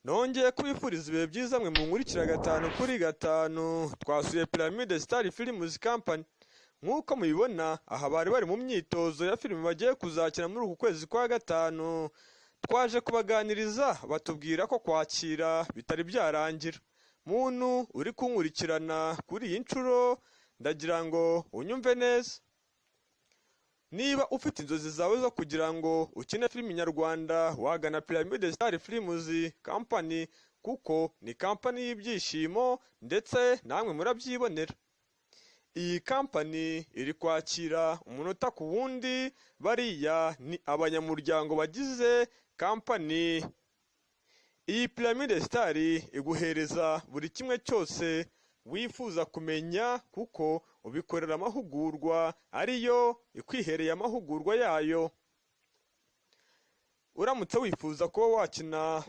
Nongeye kubifuriza ibihe byiza mwe munkurikira 5 kuri 5 twasuye Pyramide Star Films Company. Nk'uko mubibona aha bari mu myitozo ya filime bagiye kuzakina muri uku kwezi kwa 5. Twaje kubaganiriza batubwira ko kwakira bitari byarangira. Muntu uri kunkurikirana kuri iyi ncuro ndagira ngo unyumve neza. Niba ufite inzozi zawe zo kugira ngo ukine filime nyarwanda wagana Pyramide Star Films Company kuko ni company y'ibyishimo ndetse namwe murabyibonera. Iyi company iri kwakira umunota ku wundi, bariya ni abanyamuryango bagize company. Iyi Pyramide Star iguhereza buri kimwe cyose wifuza kumenya kuko ubikorera amahugurwa, ariyo ikwihereye amahugurwa yayo. Uramutse wifuza kuba wakina